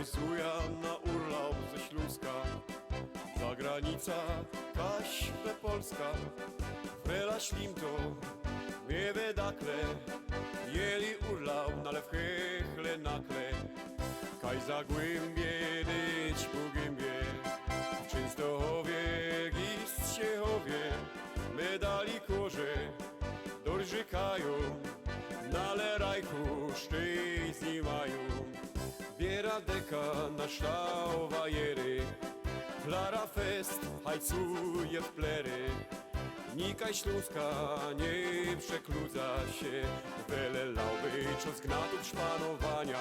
zuja na urlop ze Śląska. Zagranica, kaś we Polska, wela ślim to, miewe dakle, jeli urlop na lewchychle nakle. Kaj zagłębie, dyć po gębie, w Częstochowie, Gistrzechowie, medali korze, dorzykają, na lerajku sztyj znimają. Biera deka na ształwajery, Klara Fest hajcuje w plery. Nikaj Śląska nie przekludza się, wiele lauby czas gnatów szpanowania.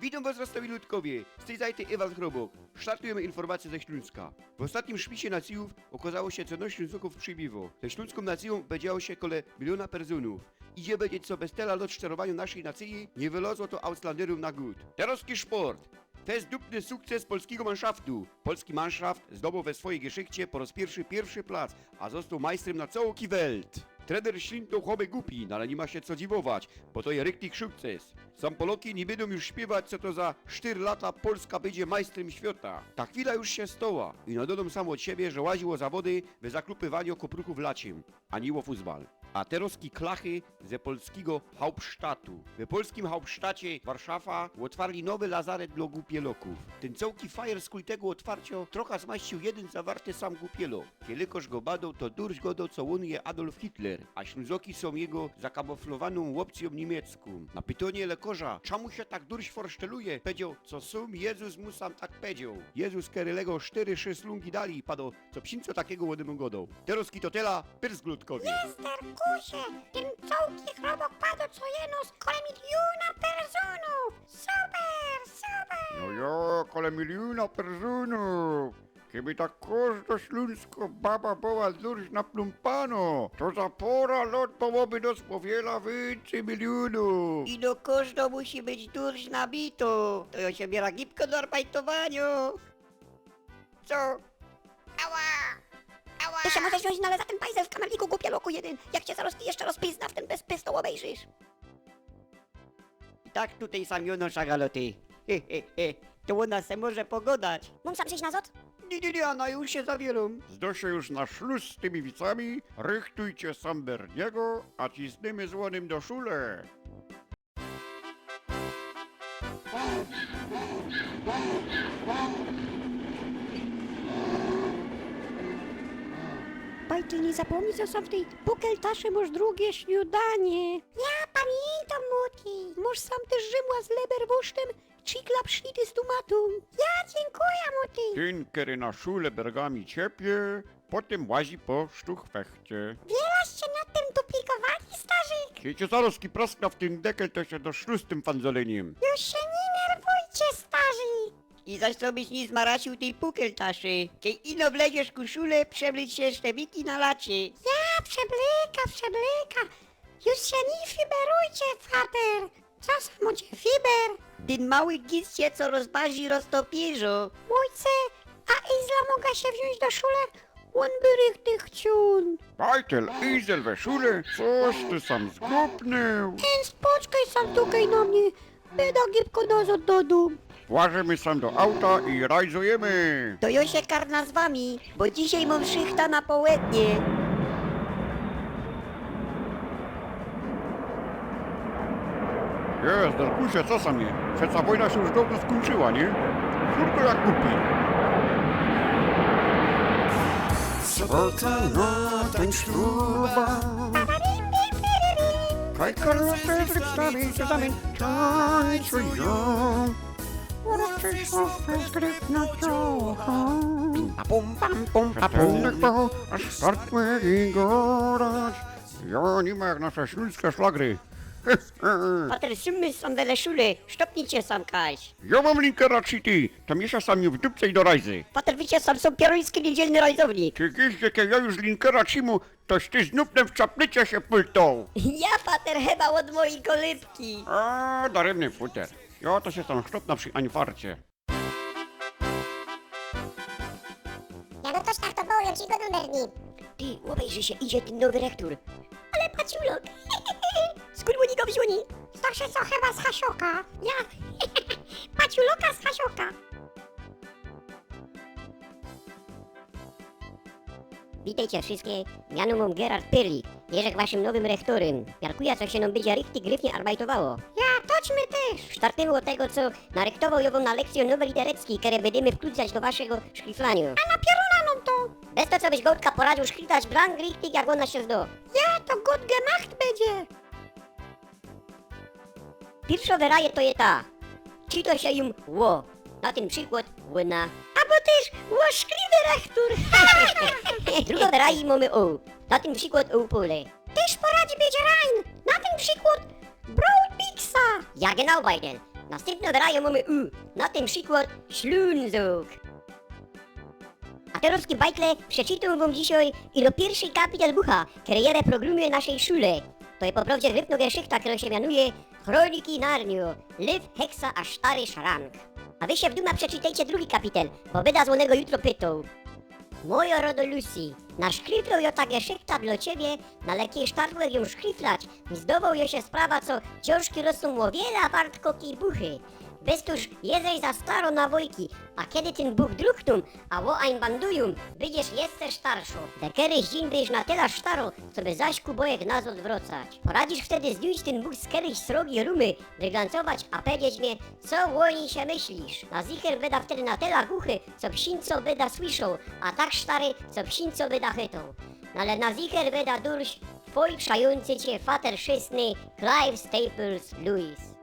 Witam was rozstawi ludkowie, z tej zajty Iwan Chrobok. Startujemy informacje ze Śląska. W ostatnim szpisie nacjów okazało się, co noś Ślązaków przybyło. Ze śląską nacją będziało się kole 1 000 000 personów. Idzie będzie co bez tela lot szczerowaniu naszej nacji, nie wylozło to Auslanderów na gut. Teroski sport. To jest dupny sukces polskiego manszaftu. Polski manschaft zdobył we swojej geschichte po raz pierwszy plac, a został majstrem na całą Welt. Trener Ślin to chłopak głupi, no ale nie ma się co dziwować, bo to jest ryktych sukces. Sam Poloki nie będą już śpiewać, co to za 4 lata Polska będzie majstrem świata. Ta chwila już się stała i no dodam sam od siebie, że łaziło zawody we zaklupywaniu kopruków laciem, a nie o futbal. A teroski klachy ze polskiego Hauptstadtu. We polskim Hauptstadcie Warszawa otwarli nowy lazaret dla głupieloków. Ten całki fajer z kultego otwarcia trochę zmaścił jeden zawarty sam głupielok. Kielikoż go badał, to durś godał, co on je Adolf Hitler, a Ślązoki są jego zakamuflowaną opcją niemiecką. Na pytanie lekarza, czemu się tak durś forszteluje, powiedział, co sum Jezus mu sam tak powiedział. Jezus Kerylego 4-6 lungi dali i padł, co psinco takiego ładnym godał. Teroski to tela, pyrzglutkowie. Kusie, ten całki chrobok padł co jeno z kole 1 000 000 personów! Super! No ja, kole 1 000 000 personów. Kiedy tak każda śląska baba była durś naplumpano, to za pora lot byłoby do spowiela więcej milionów. I do każda musi być durś nabito. To ja się biera gipko do arbajtowaniu. Co? Ała! Ty się możesz wziąć za ten pajzel w kamerniku głupieloku jeden. Jak cię zaraz jeszcze rozpizna w ten bezpystą obejrzysz. I tak tutaj sam Jono szagaloty. To ona se może pogodać. Mam sam przyjść na zot? Nie, ona już się zawielą. Zdo się już na szluz z tymi wicami, rychtujcie sam Berniego, a cisnymy złonym do szule. Bajty, nie zapomnij, co są w tej bukeltaszy, masz drugie śniadanie. Ja pamiętam, Muti. Masz sam też rzymła z leberwusztem, cikla psznity z tomatą. Ja dziękuję, Muti. Tynkery na szule bergami ciepie, potem łazi po sztuchfechcie. Wielaście nad tym duplikowali, starzyk? Kiedy zaroski proska w ten dekel, to się do szlu z tym fanzoleniem. Już się nie nerwujcie, starzyk. I zaś to byś nie zmaracił tej pukeltaszy. Kiedy ino wleziesz koszulę, przemyć się szczewiki na lacie. Ja przeblyka. Już się nie fiberujcie, fater. Co samo cię fiber? Ten mały gizcie, co rozbazi roztopierzo. Mójce, a Izla mogła się wziąć do szule? On by richtig chciun. Bajtel, izel we szule, coś ty sam zgubnył. Ten spoczkaj sam tukaj na mnie. Beda gipko nazad do domu. Włażymy sam do auta i rajzujemy. To ja się karna z wami, bo dzisiaj mam szychta na południe. Jest, Darkusie, co sam je? Przeca wojna się już dawno skończyła, nie? Furko jak kupi. Sobota na tańszluba, Kaj Karlotę przedstawi się zamień tańcują. Uroczyś szofę zgrybna ciocha. A pum pam pum, a pum pam, aż startły i gorać. Ja nie ma jak nasze śląskie szlagry. Pater, symy są dele szule, sztopnijcie sam kaś. Ja mam linkera cheaty, tam jeszcze sam mi w dupce i do rajzy. Pater, wiecie, sam są pieroński niedzielny rajzownik. Czy gdzieś, jak ja już linkera cimu, toś ty znupnem w czaplycie się pultą. Ja, pater, chyba od mojej kolybki. A, daremny futer. Ja to się tam sztopna przy anfarcie. Ja no toż tak to było, ja ci go numer dni. Ty, obejrzyj się, idzie ten nowy rektor. Ale paciulok. Skurwonika wzioni. To się co chyba z Hasioka. Ja. Paciuloka z Hasioka. Witajcie wszystkie, miano mam Gerard Pyrlik. Jeżek waszym nowym rektorem. Miarkuja, co się nam będzie richtig gryfnie arbajtowało. Ja, toćmy też. Startujemy od tego, co narektował ją na lekcję nowe litereckiej, które będziemy wkrótce do waszego szliflania. A na pieruna nam to. Bez to, co byś Gołtka poradził szklitać blank richtig, jak ona się zdo. Ja, to god gemacht będzie. Pierwsza wyraje to je ta. Czyta się im ło. Na ten przykład łyna. Albo też łoszkliwy rektor. Druga wyraje mamy o. Na ten przykład o pole. Też poradzi być Rhein. Na ten przykład Broad Pixa. Ja genau Biden. Następna wyraje mamy u. Na ten przykład ślunzuk. A teraz bajtle przeczytam wam dzisiaj ilo pierwszy kapitel bucha, który je reprogramuje naszej szule. To jest po prawdzie grypno geszychta, która się mianuje Chroniki Narnio, Liv, Heksa a Stary Szrank. A wy się w duma przeczytajcie drugi kapitel, bo będę złonego jutro pytał. Moja rodo Lucy, na szkliflą jo ta geszychta dla ciebie, na lekie sztartłek ją szkliflać, mi zdował jo się sprawa, co książki rosną o wiele wartkoki buchy. Bestuż jesteś za staro na wojki, a kiedy ten buch druchtum, a wo ein bandują, będziesz jeszcze starszo. De kiedyś dzień będziesz na tyle staro, co by zaś kubojek nas odwracać. Poradzisz wtedy zdjąć ten buch z kiedyś srogi rumy, wyglancować, a powiedzieć mnie, co łoni się myślisz. Na zicher beda wtedy na tyle głuchy, co psinco beda słyszał, a tak stary, co psinco beda chytał. No ale na zicher beda durś, twój przający cię fater szysny, Clive Staples Lewis.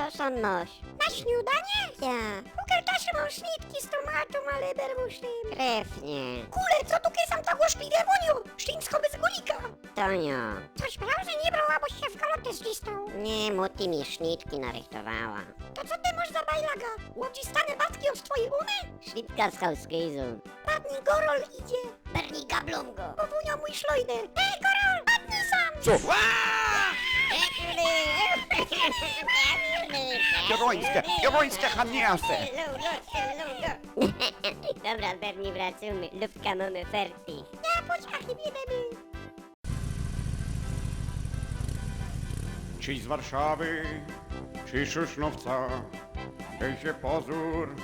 Co sam masz? Na śniadanie? Ja, Bukel też mam szlitki z tomatą, ale bermusznym. krewnie. Kule, co tu sam tak łoszkliwie woniu? Sztyńsko bez golika. Tonia, Coś prawda nie brała, bo się w kalotę z listą. nie, Muti mi sznitki narychtowała. To co ty masz za bajlaga? Łodzi stane batki od twojej umy? Szlitka z Hauskejzu. Padnij, Gorol idzie. Berni gablom go. Powunia mój szlojder. Ej, Gorol, padnij sam. Co? Jawońskie hamniaste. Dobra, Berni, wracamy. Lubka mamy fertig. Ja pociachy bierzemy. Czy z Warszawy, czy Szyszynowca, się pozór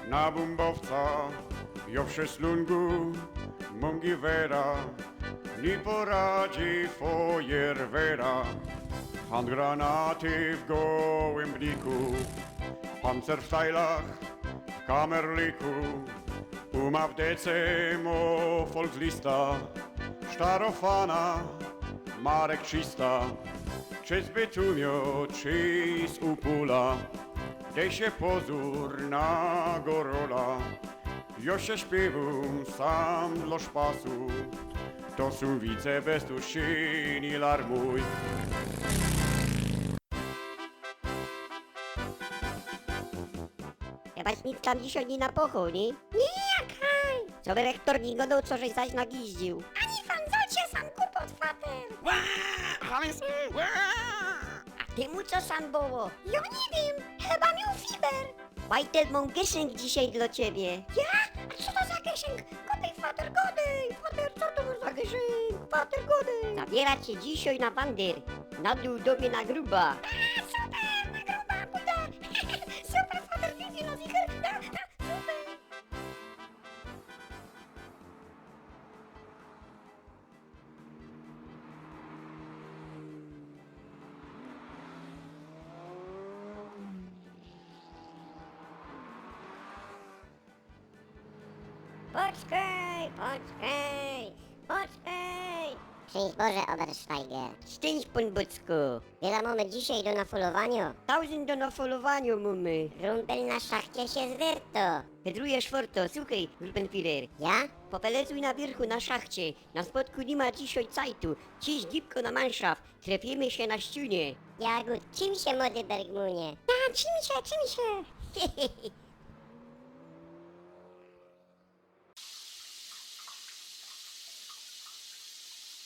na bumbowca. Jo w Szyslungu, Mungivera, nie poradzi Feuerwehra. Handgranaty w gołym bliku, pancer w stajlach, w kamerliku. Uma w decemo folklista, sztarofana, Marek Czysta. Czy z Bytumio, czy z Upula, gdzie się pozór na gorola. Jo się śpiewam sam dla szpasu, to są wice bez tuszczyni larmuj. Chyba nic tam dzisiaj nie na pochół, nie? Jaka? Co by rektor nie godał, co żeś zaś nagiździł. Ani fanzocie sam kupot fater. A ty mu co sam było? Ja nie wiem, chyba miał fiber. Bajtel mam geszynk dzisiaj dla ciebie. Ja? A co to za geszynk? Godej, fater, godej. Fater, co to masz za geszynk? Fater, godej. Zabierać cię dzisiaj na wandyr. Na dół do mnie na gruba. A, super, na gruba, buda. Super, fater, widzi na zicher. Super. Poczekaj, poczekaj, poczekaj. Szczęść Boże, Obersteiger. Szczęść, pan Bucku. Wiele mamy dzisiaj do nafolowania. 1000 do nafolowania mamy. Rumpel na szachcie się zwierto. Wydrujesz forto, słuchaj, Rupenführer. Ja? Popelecuj na wierchu na szachcie. Na spodku nie ma dzisiaj cajtu. Ciś gibko na manschaft. Trefimy się na ściunie. Jagód, czym się młody Bergmunie? A, czym się?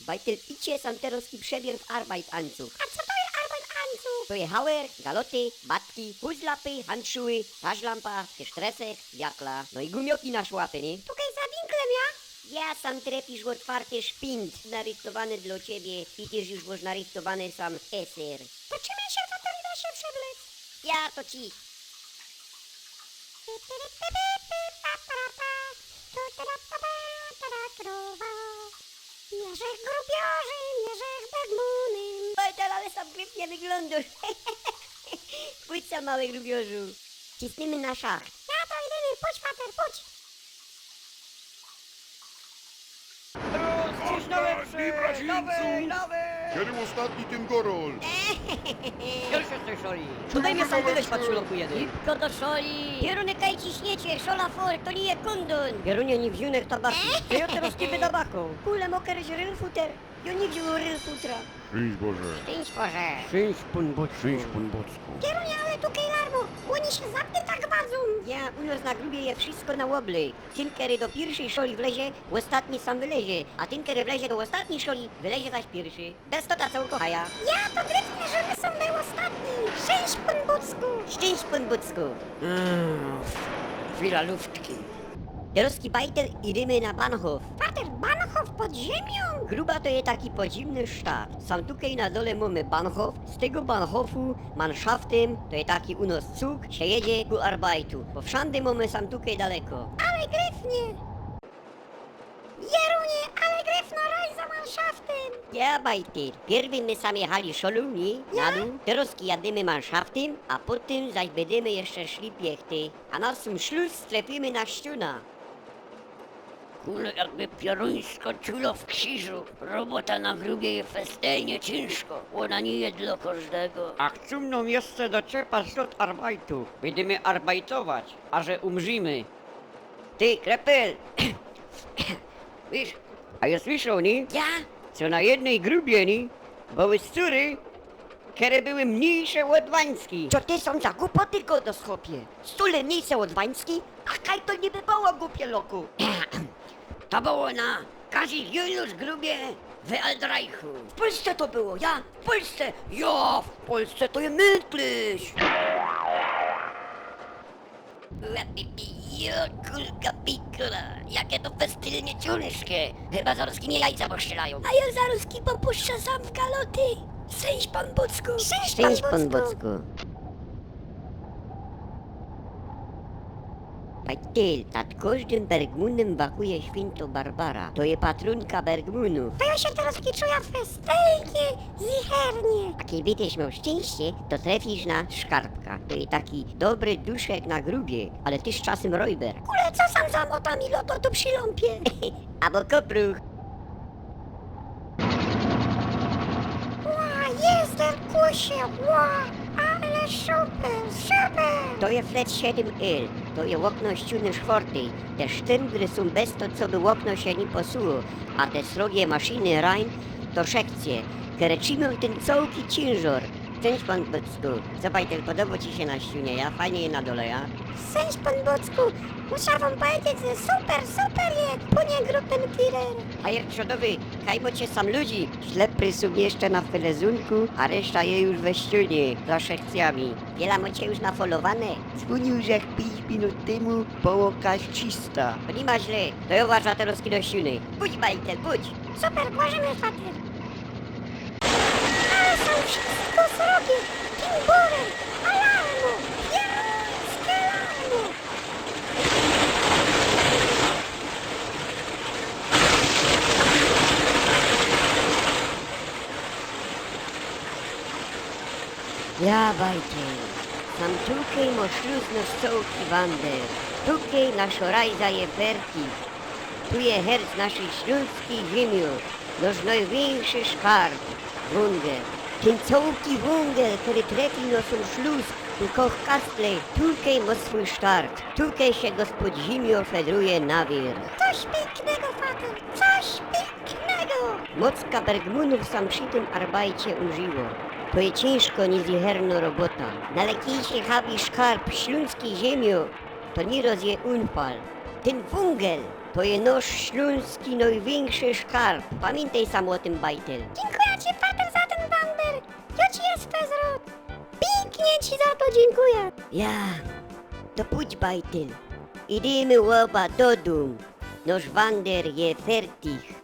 Bajtel idzie sam teraz i przebier w Arbeitanzug. A co to jest Arbeit To je hauer, galoty, batki, huzlapy, handschuhe, taschlampa, stresek, jakla, no i gumioki na szłapy, nie? Tukaj za winklem, ja? Ja sam trepisz otwarty szpind narysowany dla ciebie i też już masz narysowany sam eser. To czy mi się fater da się przeblec? Ja to ci. Mierzech grubiorzy, mierzech bagmuny. Bajtel, ale sam pięknie wyglądasz. Pójdź sam, mały grubiorzu. Cisnijmy na szach. Ja to idziemy, pójdź fater, pójdź. Kiedy ostatni tym gorol? Tutaj mnie sam wyleś patrzyloku jeden. Szybko do szoli. Pieruny kaj ciśniecie, szola for, to nie je kondon. Pierunie nie wziunek tabaki. To ja teraz kiby tabaką. Kule moker źryl futer. Ja nie wziął ryl futra. Szczęść Boże. Szczęść Boże. Szczęść pan Bocku. Kierunie, ale tu kejlarmo, oni się zapy tak badzą. Ja u nas na grubie je wszystko na łobly. Tynkery do pierwszej szoli wlezie, ostatni sam wylezie. A tynkery wlezie do ostatniej szoli, wylezie zaś pierwszy. Bez to ta co kochaja. Ja to gryfnie, żeby sam był ostatni. Szczęść pan Bucku. Szczęść pan Bucku. Chwila luftki. Jaroski bajtel idziemy na Bahnhof. Fater, Bahnhof pod ziemią. Gruba to jest taki podziemny sztat. Sam tutaj na dole mamy Bahnhof. Z tego Bahnhofu Mannschaftem to jest taki u nas cuk, się jedzie ku Arbeitu. Bo wszędzie mamy sam tutaj daleko. Ale gryfnie. Jerunie, ale gryfno raj za Mannschaftem. Ja bajtel. Pierwy my sam jechali szolu, nie? Na dół. Teraz jadymy Mannschaftem, a potem zaś będziemy jeszcze szli piechty. A na tym szluz strefimy na ściuna. Kule jakby pioruńsko czulo w krzyżu. Robota na grubie je festynie ciężko. Ona nie jest dla każdego. A chcą nam jeszcze doczepa slot arbeitu. Będziemy arbajtować, a że umrzymy. Ty, krepel! Wiesz, a ja słyszał, nie? Ja? Co na jednej grubie, nie? Były stury, które były mniejsze od wański. Co ty są za głupoty go do schopie? Stule mniejsze od wański? A kaj to nie by było głupie loku. To było na Kazich Juliusz grubie w Aldreichu. W Polsce to było, ja w Polsce. Ja w Polsce to jest mętliś. Jo, kulka pikula. Jakie to festylnie ciężkie. Chyba zaraz mnie jajca pościelają. A ja zaruski popuszczę sam w galoty. Szczęść pan Bucku. Szczęść pan Bocku. Bajtel, nad każdym Bergmunem wachuje święto Barbara. To jest patrunka Bergmunów. To ja się teraz czuję festejnie, zichernie. A kiedy będziesz miał szczęście, to trafisz na szkarbka. To jest taki dobry duszek na grubie, ale ty z czasem rojber. Kule, co sam za motami loto tu przyląpie? Albo kopruch. Ła, jest ten kusie, ła, ale super, super. To jest flet 7L. To jest okno ściuny czwartej. Te sztęgry są bez to, co by okno się nie posuło. A te srogie maszyny Rhein to szekcje. Które trzymają ten całki ciężar. Cześć pan Bocku. Co Bajtel, podoba ci się na ściunie, ja? Fajnie je na dole, ja? Szczęść pan Bucku. Muszę wam powiedzieć, że super, super jest, płynie grupen killer. A jak przodowy, kajmo cię sam ludzi. Ślepy są jeszcze na felezunku, a reszta je już we ściunie, za szekcjami. Wiela macie już nafolowane. Dzwonił, że 5 minut temu połokaś czysta. To nie ma źle, to ja uważa teraz do ściuny. Budź Bajtel, budź. Super, błażemy fater. Ale są wszystko srogie, timburem, alarmu, pieruńskie alarmu. Ja Bajtel, sam tukej mo śluzno stołki wander. Tukej na szorajza je ferki. Tu je herc naszej śląskiej ziemi, nasz największy szkarb, węgiel. Ten całki węgiel, który trafi naszą śluz, tylko w kastle, tukej ma swój start. Tukej się go spod ziemi fedruje na wierzch. Coś pięknego, fater, coś pięknego. Mocka Bergmunów sam przy tym arbajcie użyło. To je ciężko, niezicherna robota. Na lekkiejszy habi szkarb śląskiej ziemią, to nie roz je unfal. Ten węgiel, to je nasz śląski największy szkarb. Pamiętaj sam o tym, Bajtel. Dziękuję ci, fater, za ten wander. Ja ci jest zwrot. Pięknie ci za to dziękuję. Ja, to pójdź, Bajtel. Idziemy oba do domu. Noż wander je fertig.